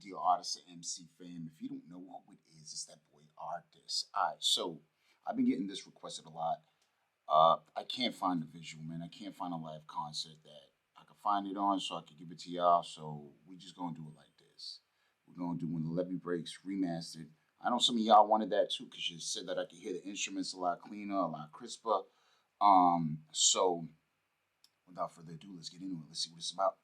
deal, artist and MC fam. If you don't know who it is, it's that boy Artist. Alright, so I've been getting this requested a lot. I can't find the visual, man. I can't find a live concert that I can find it on so I can give it to y'all. So we just gonna do it like this. We're gonna do When the Levee Breaks remastered. I know some of y'all wanted that too, because you said that I could hear the instruments a lot cleaner, a lot crisper. So without further ado, let's get into it. Let's see what it's about.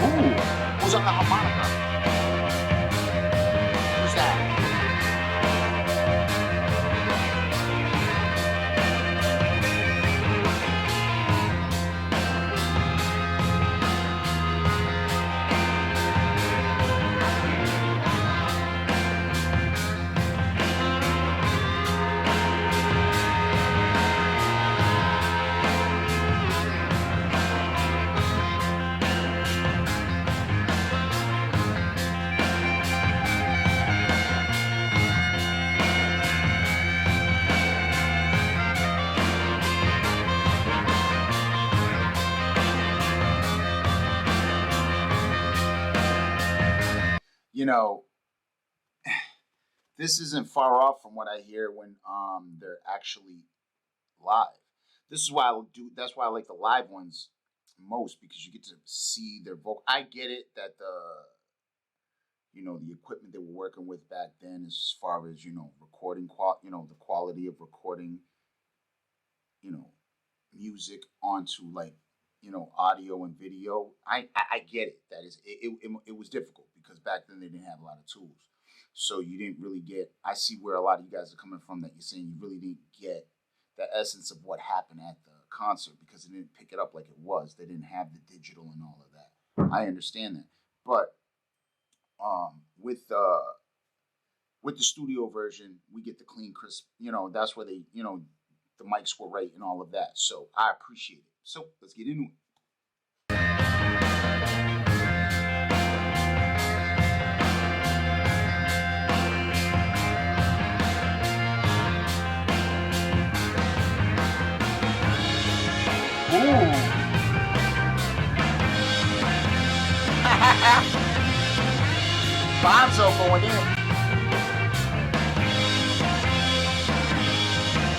Ooh, who's on the harmonica? Who's that? You know, this isn't far off from what I hear when they're actually live. This is why that's why I like the live ones most, because you get to see their vocal. I get it that the equipment they were working with back then, as far as, recording the quality of recording, music onto audio and video. I get it. That is, it was difficult because back then they didn't have a lot of tools. So you didn't really get, I see where a lot of you guys are coming from, that you're saying you really didn't get the essence of what happened at the concert because they didn't pick it up like it was. They didn't have the digital and all of that. I understand that. But with the studio version, we get the clean, crisp, that's where they, the mics were right and all of that. So I appreciate it. So let's get into it. Ooh. Bonzo going in.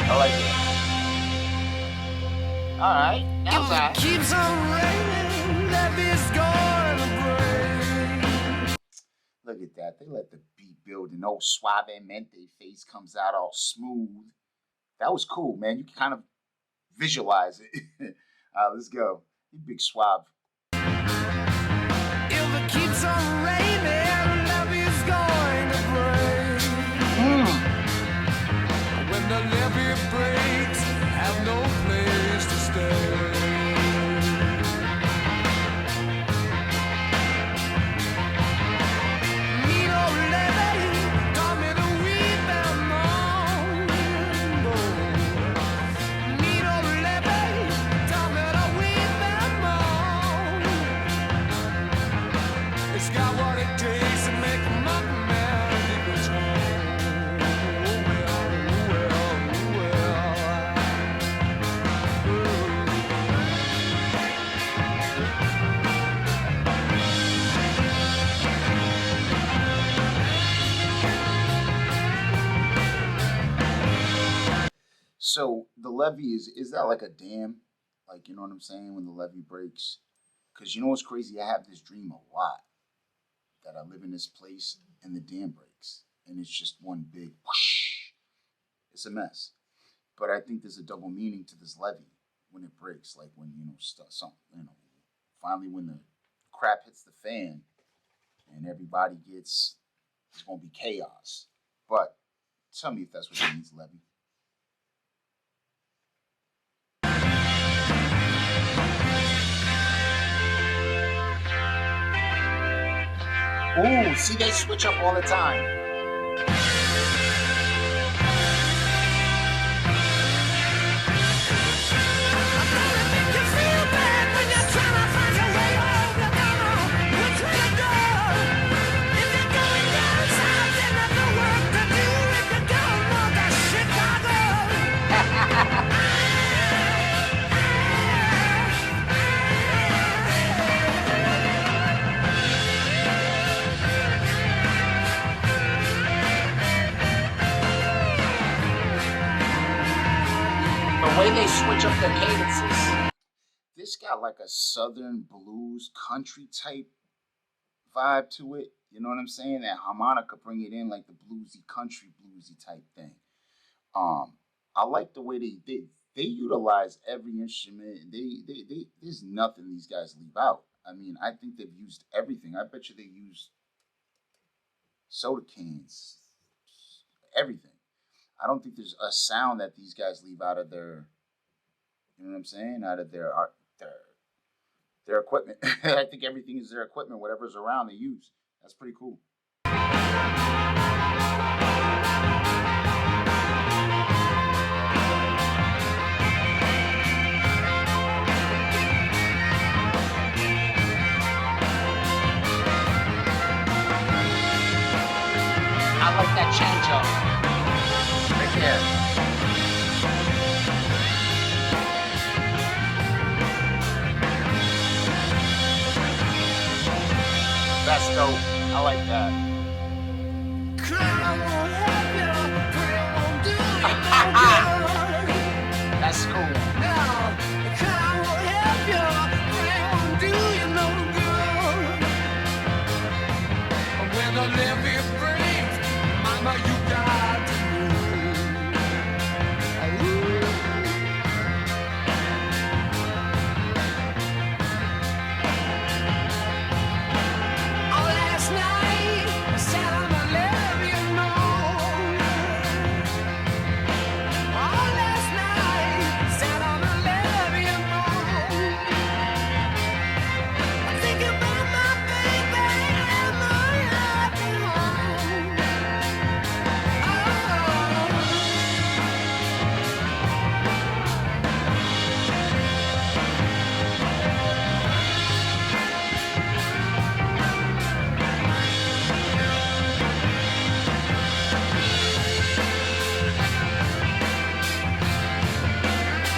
I like it. All right, now that keeps on raining, levee's gonna break. Look at that. They let the beat build, and old Suavemente face comes out all smooth. That was cool, man. You can kind of visualize it. Let's go. You big Suave. If it keeps on raining, levee's going to break. When the levee breaks, have no place to stay. So the levee is that like a dam? Like, you know what I'm saying? When the levee breaks? Because you know what's crazy? I have this dream a lot, that I live in this place and the dam breaks. And it's just one big whoosh. It's a mess. But I think there's a double meaning to this levee when it breaks. Like when, finally when the crap hits the fan and everybody it's going to be chaos. But tell me if that's what it means, levee. Ooh, see, they switch up all the time. way they switch up their cadences. This got like a southern blues country type vibe to it. You know what I'm saying? That harmonica bring it in like the bluesy country bluesy type thing. I like the way they utilize every instrument. They there's nothing these guys leave out. I mean, I think they've used everything. I bet you they used soda cans, everything. I don't think there's a sound that these guys leave out of their, you know what I'm saying, out of their art, their equipment. I think everything is their equipment. Whatever's around, they use. That's pretty cool. I like that change up. Yeah. That's dope. I like that. That's cool. When the levee breaks, mama, you got to move. Oh, last night I sat on the levee alone. Oh, last night I sat on the levee alone. I think about my baby and my happy home.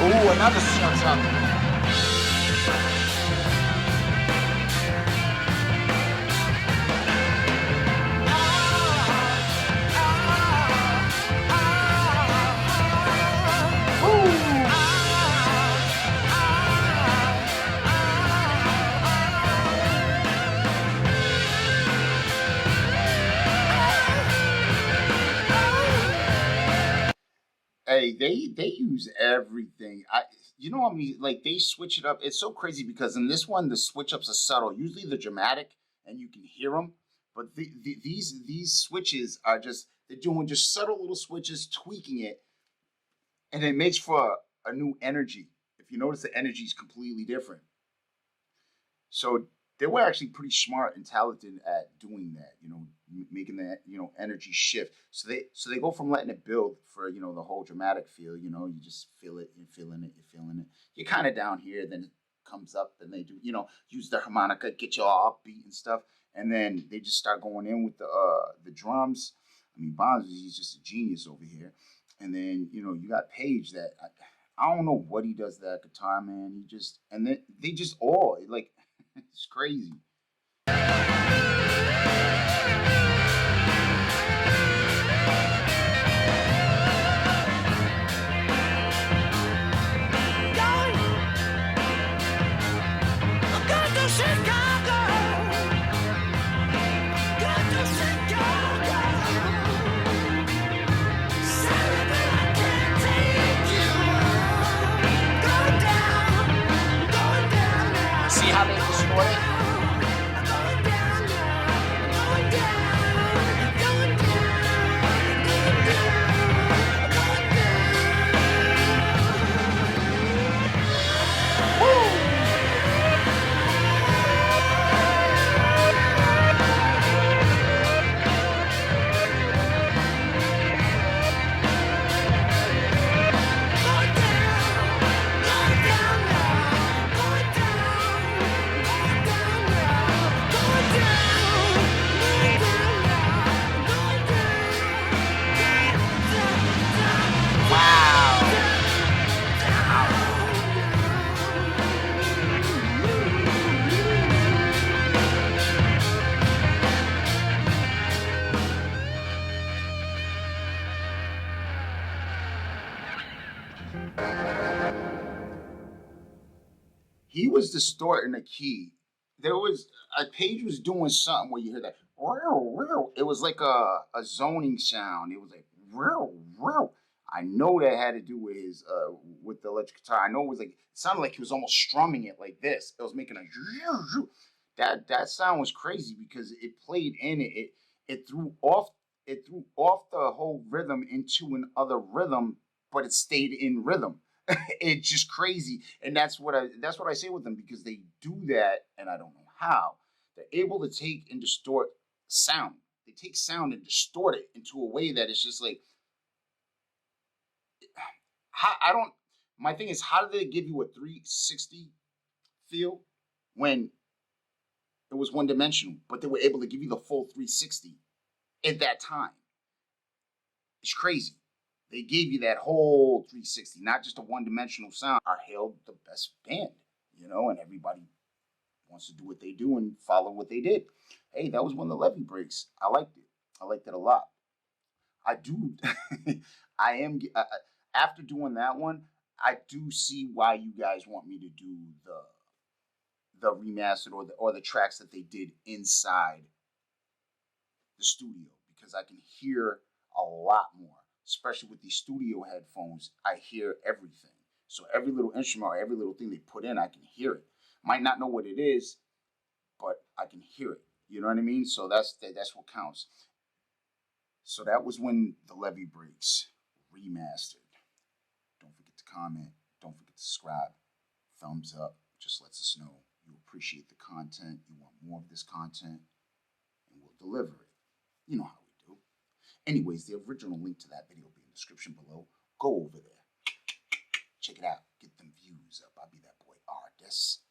Ooh, another shuts up. Hey, they use everything. You know what I mean? Like they switch it up. It's so crazy because in this one the switch ups are subtle. Usually they're dramatic and you can hear them, but these switches are just they're doing just subtle little switches, tweaking it, and it makes for a new energy. If you notice, the energy is completely different. So they were actually pretty smart and talented at doing that, you know, making that, you know, energy shift. So they go from letting it build for, you know, the whole dramatic feel, you know, you just feel it, you're feeling it, you're feeling it. You're kind of down here, then it comes up, and they do, you know, use the harmonica, get you all upbeat and stuff, and then they just start going in with the drums. I mean, Bonds, he's just a genius over here. And then, you know, you got Paige that I don't know what he does to that guitar, man. He just, and then they just all like. It's crazy. See how they distort it? he was distorting the key. There was a page was doing something where you hear that. It was like a zoning sound. It was like I know that had to do with his with the electric guitar. I know it was like it sounded like he was almost strumming it like this. It was making a that sound was crazy because it played in it threw off the whole rhythm into another rhythm, but it stayed in rhythm. It's just crazy, and that's what I say with them because they do that, and I don't know how they're able to take and distort sound. They take sound and distort it into a way that it's just like how I don't. My thing is, how do they give you a 360 feel when it was one dimensional, but they were able to give you the full 360 at that time? It's crazy. They gave you that whole 360, not just a one-dimensional sound. Are hailed the best band, and everybody wants to do what they do and follow what they did. Hey, that was one of the Levee Breaks. I liked it. I liked it a lot. I do. I am after doing that one. I do see why you guys want me to do the remastered or the tracks that they did inside the studio because I can hear a lot more. Especially with these studio headphones, I hear everything. So every little instrument or every little thing they put in, I can hear it. Might not know what it is, but I can hear it. You know what I mean? So that's what counts. So that was when the Levee Breaks remastered. Don't forget to comment. Don't forget to subscribe. Thumbs up. Just lets us know you appreciate the content. You want more of this content, and we'll deliver it. You know how we do. Anyways, the original link to that video will be in the description below. Go over there. Check it out. Get them views up. I'll be that boy Artis.